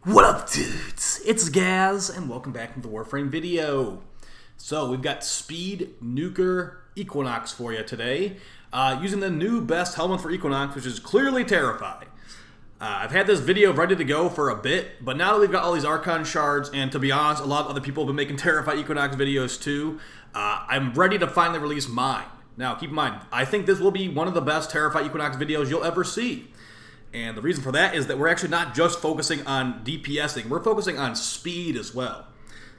What up, dudes? It's Gaz, and welcome back to the Warframe video. So, we've got Speed Nuker Equinox for you today, using the new best helminth for Equinox, which is clearly Terrify. I've had this video ready to go for a bit, but now that we've got all these Archon Shards, and to be honest, a lot of other people have been making Terrify Equinox videos too, I'm ready to finally release mine. Now, keep in mind, I think this will be one of the best Terrify Equinox videos you'll ever see. And the reason for that is that we're actually not just focusing on DPSing, we're focusing on speed as well.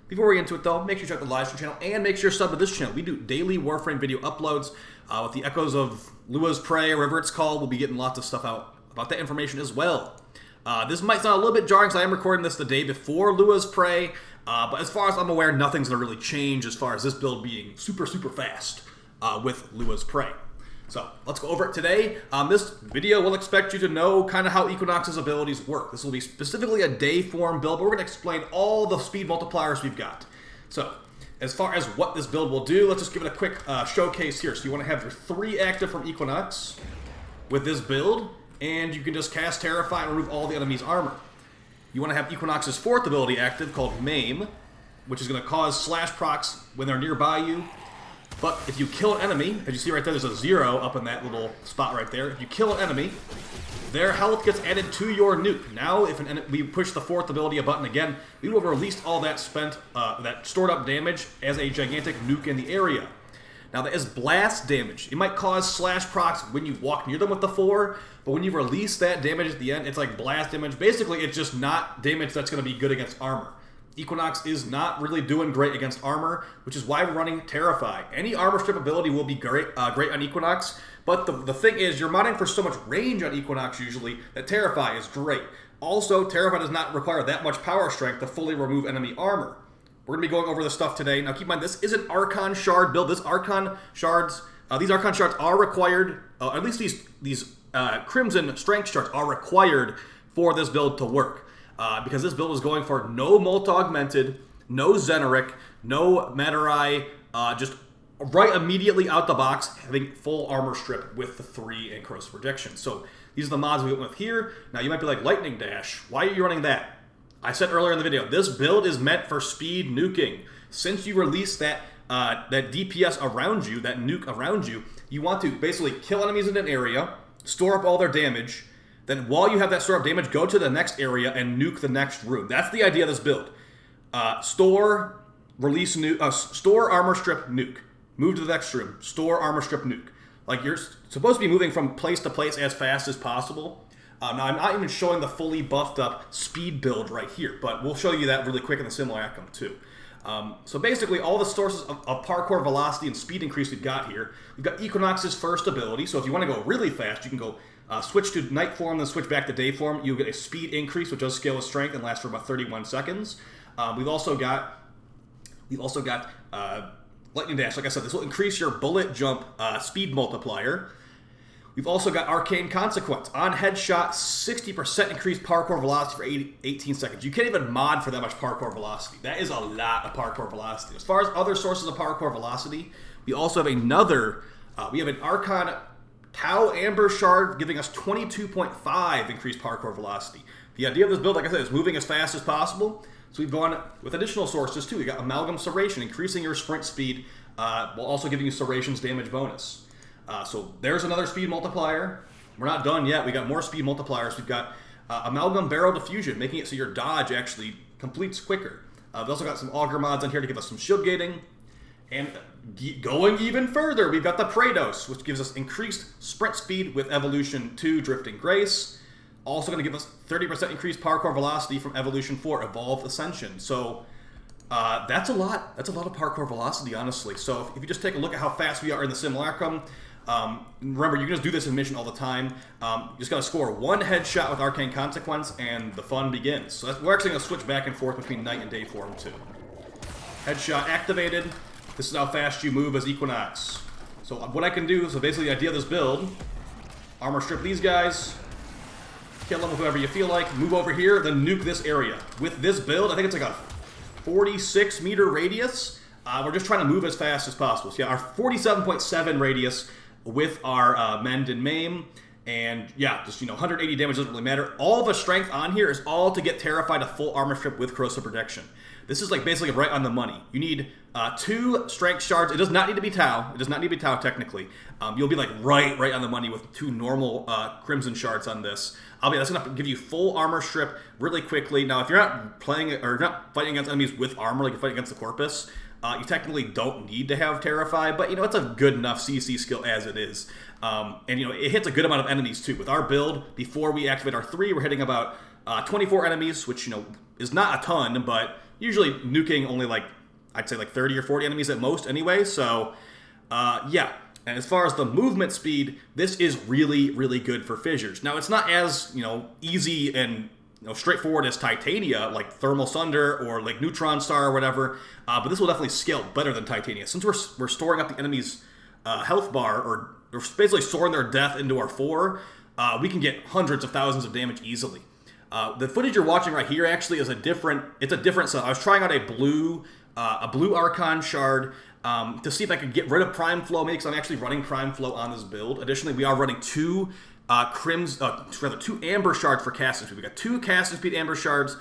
Before we get into it though, make sure you check the live stream channel and make sure you're subbed to this channel. We do daily Warframe video uploads with the Echoes of Lua's Prey, or whatever it's called. We'll be getting lots of stuff out about that information as well. This might sound a little bit jarring because I am recording this the day before Lua's Prey, but as far as I'm aware, nothing's going to really change as far as this build being super fast with Lua's Prey. So, let's go over it today. This video will expect you to know kind of how Equinox's abilities work. This will be specifically a day form build, but we're going to explain all the speed multipliers we've got. So, as far as what this build will do, let's just give it a quick showcase here. So you want to have your 3 active from Equinox with this build, and you can just cast Terrify and remove all the enemy's armor. You want to have Equinox's 4th ability active called Maim, which is going to cause slash procs when they're nearby you. But if you kill an enemy, as you see right there, there's a 0 up in that little spot right there. If you kill an enemy, their health gets added to your nuke. Now, if we push the 4th ability a button again, we will release all that that stored up damage as a gigantic nuke in the area. Now, that is blast damage. It might cause slash procs when you walk near them with the 4, but when you release that damage at the end, it's like blast damage. Basically, it's just not damage that's going to be good against armor. Equinox is not really doing great against armor, which is why we're running Terrify. Any armor strip ability will be great on Equinox, but the thing is, you're modding for so much range on Equinox usually that Terrify is great. Also, Terrify does not require that much power strength to fully remove enemy armor. We're going to be going over this stuff today. Now keep in mind, this is an Archon Shard build. This Archon Shards, these Archon Shards are required, at least these Crimson Strength Shards are required for this build to work. Because this build is going for no multi-augmented, no Xeneric, no Materai, just right immediately out the box, having full armor strip with the 3 Nekros protection. So these are the mods we went with here. Now you might be like, Lightning Dash, why are you running that? I said earlier in the video, this build is meant for speed nuking. Since you release that DPS around you, that nuke around you, you want to basically kill enemies in an area, store up all their damage. Then while you have that store up damage, go to the next area and nuke the next room. That's the idea of this build. Store, release nuke, store armor strip, nuke. Move to the next room, store armor strip, nuke. Like, you're supposed to be moving from place to place as fast as possible. Now, I'm not even showing the fully buffed up speed build right here, but we'll show you that really quick in the simulacrum too. So basically, all the sources of parkour velocity and speed increase we've got here. We've got Equinox's 1st ability, so if you want to go really fast, you can go switch to night form, then switch back to day form. You'll get a speed increase, which does scale with strength and lasts for about 31 seconds. We've also got Lightning Dash. Like I said, this will increase your bullet jump speed multiplier. We've also got Arcane Consequence. On headshot, 60% increased parkour velocity for 18 seconds. You can't even mod for that much parkour velocity. That is a lot of parkour velocity. As far as other sources of parkour velocity, we also have we have an Archon Tau Amber Shard giving us 22.5 increased parkour velocity. The idea of this build, like I said, is moving as fast as possible. So we've gone with additional sources too. We got Amalgam Serration, increasing your sprint speed while also giving you Serration's damage bonus. So there's another speed multiplier. We're not done yet. We got more speed multipliers. We've got Amalgam Barrel Diffusion, making it so your dodge actually completes quicker. We've also got some Augur mods on here to give us some shield gating. And going even further, we've got the Praetos, which gives us increased sprint speed with Evolution 2 Drifting Grace. Also going to give us 30% increased parkour velocity from Evolution 4 Evolved Ascension. So that's a lot. That's a lot of parkour velocity, honestly. So if you just take a look at how fast we are in the simulacrum, remember, you can just do this in mission all the time. You just got to score 1 headshot with Arcane Consequence, and the fun begins. So we're actually going to switch back and forth between night and day form too. Headshot activated. This is how fast you move as Equinox. So what I can do, so basically the idea of this build, armor strip these guys, kill them with whoever you feel like, move over here, then nuke this area. With this build, I think it's like a 46 meter radius. We're just trying to move as fast as possible. So yeah, our 47.7 radius with our Mend and Maim, And yeah, just 180 damage doesn't really matter. All the strength on here is all to get Terrified to full armor strip with corrosive protection. This is like basically right on the money. You need 2 strength shards. It does not need to be Tau. It does not need to be Tau technically. You'll be like right on the money with 2 normal crimson shards on this. That's gonna give you full armor strip really quickly. Now, if you're not playing or not fighting against enemies with armor, like you're fighting against the Corpus, you technically don't need to have Terrify, but it's a good enough CC skill as it is. And it hits a good amount of enemies too. With our build, before we activate our 3, we're hitting about 24 enemies, which is not a ton, but usually nuking only I'd say 30 or 40 enemies at most anyway. So yeah. And as far as the movement speed, this is really, really good for fissures. Now, it's not as easy and straightforward as Titania, like Thermal Sunder or like Neutron Star or whatever, but this will definitely scale better than Titania. Since we're storing up the enemy's health bar, or basically storing their death into our 4, we can get hundreds of thousands of damage easily. The footage you're watching right here actually is a different set. I was trying out a blue Archon shard to see if I could get rid of Prime Flow, maybe, because I'm actually running Prime Flow on this build. Additionally, we are running 2 Amber Shards for casting speed. We got 2 casting speed Amber Shards,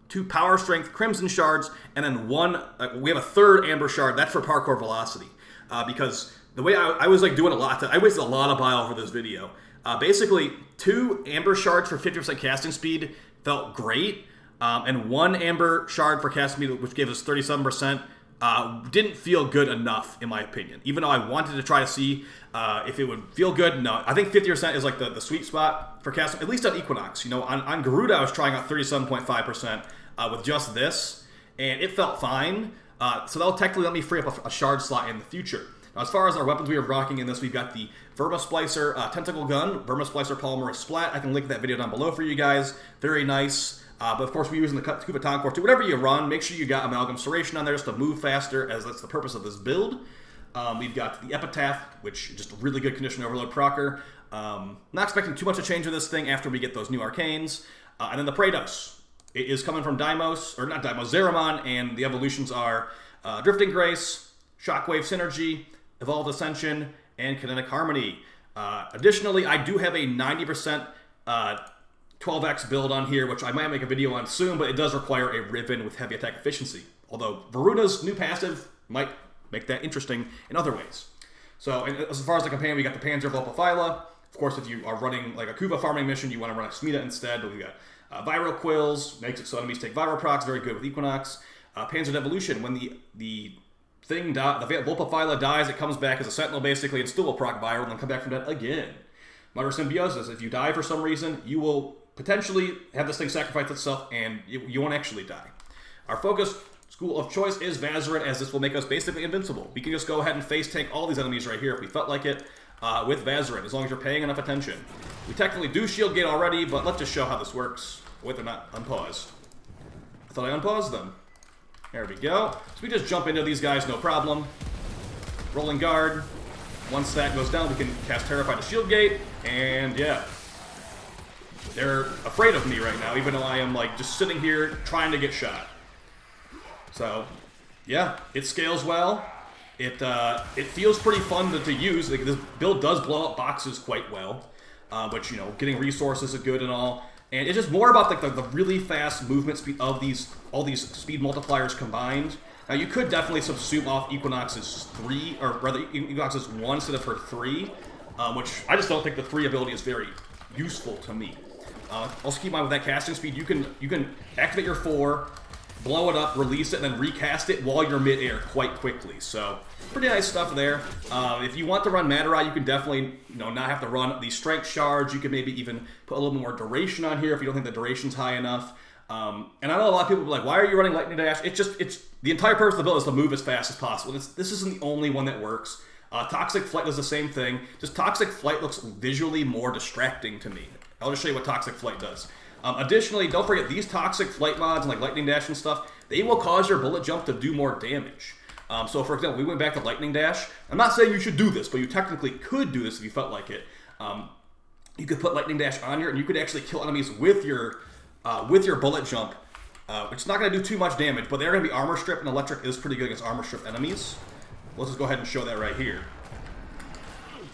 2 Power Strength Crimson Shards, and then we have a 3rd Amber Shard. That's for Parkour Velocity. Because the way I was doing a lot, I wasted a lot of bile for this video. Basically, 2 Amber Shards for 50% casting speed felt great, and 1 Amber Shard for casting speed, which gave us 37%. Didn't feel good enough, in my opinion. Even though I wanted to try to see if it would feel good, no. I think 50% is the sweet spot for casting, at least on Equinox. On Garuda, I was trying out 37.5% with just this, and it felt fine. So that'll technically let me free up a shard slot in the future. Now, as far as our weapons we are rocking in this, we've got the Vermisplicer Tentacle Gun, Vermisplicer Polymer Splat. I can link that video down below for you guys. Very nice. But of course, we're using the Kuva Toncore too. Whatever you run, make sure you got Amalgam Serration on there just to move faster, as that's the purpose of this build. We've got the Epitaph, which is just a really good Condition Overload procer. Not expecting too much to change with this thing after we get those new Arcanes. And then the Praetos. It is coming from Zeramon, and the evolutions are Drifting Grace, Shockwave Synergy, Evolved Ascension, and Kinetic Harmony. Additionally, I do have a 90% 12x build on here, which I might make a video on soon, but it does require a Riven with heavy attack efficiency. Although Varuna's new passive might make that interesting in other ways. So, and as far as the companion, we got the Panzer Vulpaphyla. Of course, if you are running like a Kuva farming mission, you want to run a Smita instead, but we got Viral Quills, makes it so enemies take Viral procs, very good with Equinox. Panzer Devolution, when the Vulpaphyla dies, it comes back as a Sentinel basically, and still will proc Viral, and then come back from that again. Mother Symbiosis, if you die for some reason, you will potentially have this thing sacrifice itself, and you won't actually die. Our focus school of choice is Vazarin, as this will make us basically invincible. We can just go ahead and face tank all these enemies right here if we felt like it with Vazarin, as long as you're paying enough attention. We technically do shield gate already, but let's just show how this works. Wait, they're not unpaused. I thought I unpaused them. There we go. So we just jump into these guys, no problem. Rolling guard. Once that goes down, we can cast Terrify to shield gate, and yeah. They're afraid of me right now, even though I am just sitting here trying to get shot. So, yeah, it scales well. It feels pretty fun to use. This build does blow up boxes quite well, which getting resources is good and all. And it's just more about the really fast movement speed of all these speed multipliers combined. Now you could definitely subsume off Equinox's 3, or rather Equinox's 1 instead of her 3, which I just don't think the 3 ability is very useful to me. Also keep in mind with that casting speed, you can activate your 4, blow it up, release it, and then recast it while you're mid-air quite quickly. So pretty nice stuff there. If you want to run Matarai, you can definitely not have to run these strength shards. You can maybe even put a little more duration on here if you don't think the duration's high enough. And I know a lot of people will be like, why are you running Lightning Dash? It's the entire purpose of the build is to move as fast as possible. This isn't the only one that works. Toxic Flight does the same thing. Just Toxic Flight looks visually more distracting to me. I'll just show you what Toxic Flight does. Additionally, don't forget, these Toxic Flight mods and Lightning Dash and stuff, they will cause your bullet jump to do more damage. So for example, we went back to Lightning Dash. I'm not saying you should do this, but you technically could do this if you felt like it. You could put Lightning Dash on here, and you could actually kill enemies with your bullet jump, which is not going to do too much damage, but they're going to be armor strip, and electric is pretty good against armor strip enemies. Let's just go ahead and show that right here.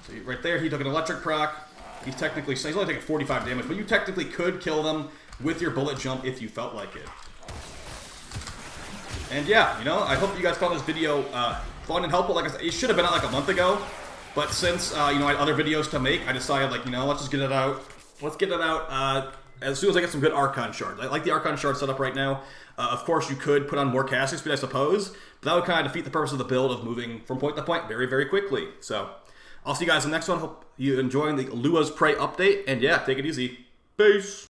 So right there, he took an electric proc. He's only taking 45 damage, but you technically could kill them with your bullet jump if you felt like it. And yeah, you know, I hope you guys found this video fun and helpful. Like I said, it should have been out like a month ago, but since you know, I had other videos to make, I decided, like, you know, let's just get it out. Let's get it out as soon as I get some good Archon shards. I like the Archon shard setup right now. Of course, you could put on more casting speed, I suppose, but that would kind of defeat the purpose of the build of moving from point to point very, very quickly. So, I'll see you guys in the next one. Hope you're enjoying the Lua's Prey update, and yeah, take it easy. Peace!